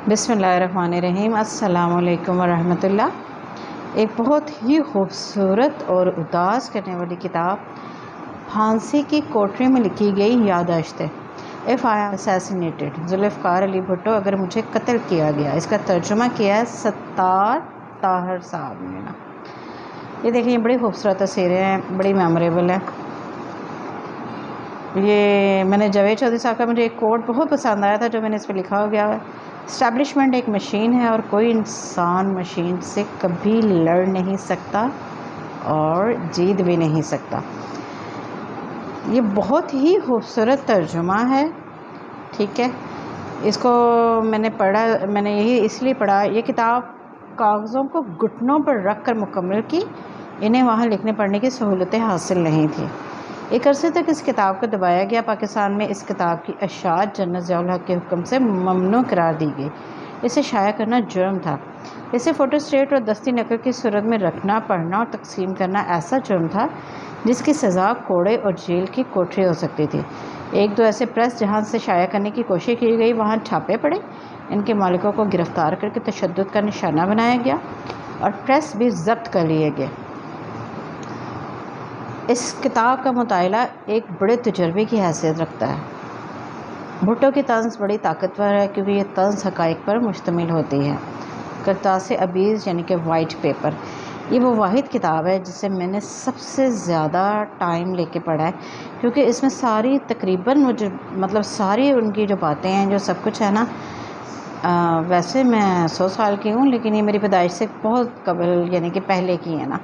बिस्मिल्लाहिर्रहमानिर्रहीम। अस्सलाम वालेकुम वरहमतुल्लाह। एक बहुत ही खूबसूरत और उदास करने वाली किताब फांसी की कोठरी में लिखी गई याददाश्तें। If I am assassinated, Zulfikar Ali Bhutto, अगर मुझे कत्ल किया गया। इसका तर्जुमा किया है सत्तार ताहर साहब ने ना। ये देखिए, बड़ी खूबसूरत तस्वीरें हैं, बड़ी मेमोरेबल है। ये मैंने जावेद चौधरी साहब का मुझे एक कोट बहुत पसंद आया था, जो मैंने इस पर लिखा हो गया है। इस्टेब्लिशमेंट एक मशीन है और कोई इंसान मशीन से कभी लड़ नहीं सकता और जीत भी नहीं सकता। ये बहुत ही खूबसूरत तर्जुमा है, ठीक है। इसको मैंने पढ़ा, मैंने यही इसलिए पढ़ा। ये किताब कागज़ों को घुटनों पर रख कर मुकम्मल की। इन्हें वहाँ लिखने पढ़ने की सहूलतें हासिल नहीं थी। एक अरसे तक इस किताब को दबाया गया। पाकिस्तान में इस किताब की अशात जनरल ज़ियाउल हक़ के हुक्म से ममनू करार दी गई। इसे शाया करना जुर्म था। इसे फ़ोटोस्टेट और दस्ती नकल की सूरत में रखना, पढ़ना और तकसीम करना ऐसा जुर्म था जिसकी सज़ा कोड़े और जेल की कोठरी हो सकती थी। एक दो ऐसे प्रेस जहाँ से शाया करने की कोशिश की गई, वहाँ छापे पड़े। इनके मालिकों को गिरफ़्तार करके तशद्दुद का निशाना बनाया गया और प्रेस भी ज़ब्त कर लिए गए। इस किताब का मुताला एक बड़े तजर्बे की हैसियत रखता है। भुट्टो की तंज़ बड़ी ताकतवर है क्योंकि ये तंज़ हक़ाइक़ पर मुश्तमिल होती है। करतासे अबीज़ यानी कि वाइट पेपर, ये वो वाहिद किताब है जिसे मैंने सबसे ज़्यादा टाइम लेके पढ़ा है, क्योंकि इसमें सारी तकरीबन मुझे मतलब सारी उनकी जो बातें हैं, जो सब कुछ है ना। वैसे मैं 100 साल की हूँ, लेकिन ये मेरी पैदाइश से बहुत कबल यानी कि पहले की है ना।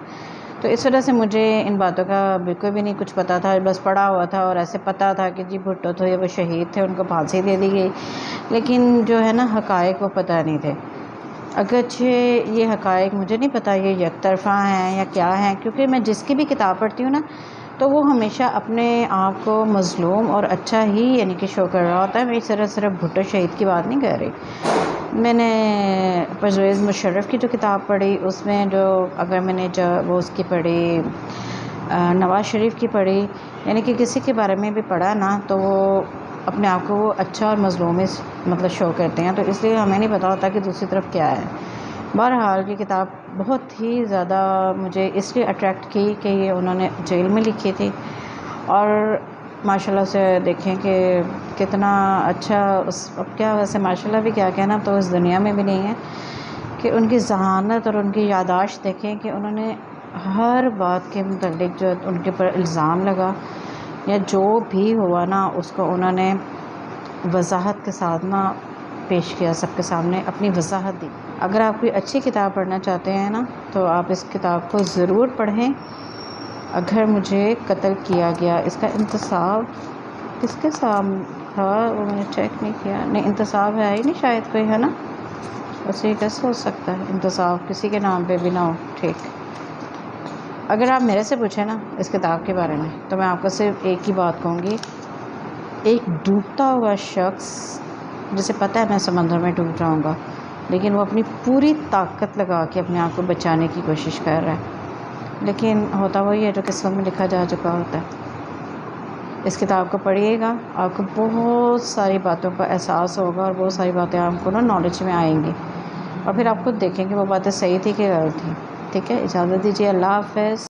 तो इस वजह से मुझे इन बातों का बिल्कुल भी नहीं कुछ पता था। बस पढ़ा हुआ था और ऐसे पता था कि जी भुट्टो तो ये वो शहीद थे, उनको फांसी दे दी गई, लेकिन जो है ना हक़ाइक़ वो पता नहीं थे। अगरचे ये हक़ाइक़ मुझे नहीं पता ये यकतरफ़ा हैं या क्या हैं, क्योंकि मैं जिसकी भी किताब पढ़ती हूँ ना, तो वो हमेशा अपने आप को मज़लूम और अच्छा ही यानी कि शो कर रहा होता है। मैं सिर्फ भुट्टो शहीद की बात नहीं कर रही। मैंने परवेज़ मुशर्रफ की जो किताब पढ़ी, उसमें जो अगर मैंने जो वो उसकी पढ़ी, नवाज़ शरीफ की पढ़ी, यानी कि किसी के बारे में भी पढ़ा ना, तो वो अपने आप को वो अच्छा और मज़लूम मतलब शो करते हैं। तो इसलिए हमें नहीं पता होता कि दूसरी तरफ क्या है। बहरहाल ये किताब बहुत ही ज़्यादा मुझे इसलिए अट्रैक्ट की कि ये उन्होंने जेल में लिखी थी, और माशाल्लाह से देखें कि कितना अच्छा अब क्या, वैसे माशाल्लाह भी क्या कहना, तो इस दुनिया में भी नहीं है कि उनकी ज़हानत और उनकी याददाश्त देखें कि उन्होंने हर बात के मुतालिक जो उनके ऊपर इल्ज़ाम लगा या जो भी हुआ ना, उसको उन्होंने वजाहत के साथ ना पेश किया, सबके सामने अपनी वजाहत दी। अगर आप कोई अच्छी किताब पढ़ना चाहते हैं ना, तो आप इस किताब को ज़रूर पढ़ें। अगर मुझे कत्ल किया गया, इसका इंतसाब किसके साथ था वो मैंने चेक नहीं किया। नहीं, इंतसाब है ही नहीं शायद कोई, है ना। वैसे ये कैसे हो सकता है इंतसाब किसी के नाम पे भी ना हो। ठीक, अगर आप मेरे से पूछें ना इस किताब के बारे में, तो मैं आपको सिर्फ एक ही बात कहूँगी। एक डूबता हुआ शख्स जिसे पता है मैं समंदर में डूब जाऊँगा, लेकिन वो अपनी पूरी ताकत लगा के अपने आप को बचाने की कोशिश कर रहा है, लेकिन होता वही है जो किस्मत में लिखा जा चुका होता है। इस किताब को पढ़िएगा, आपको बहुत सारी बातों का एहसास होगा और बहुत सारी बातें आपको ना नॉलेज में आएंगी, और फिर आप खुद देखेंगे वो बातें सही थी कि गलत थी। ठीक है, इजाज़त दीजिए। अल्लाह हाफ़िज़।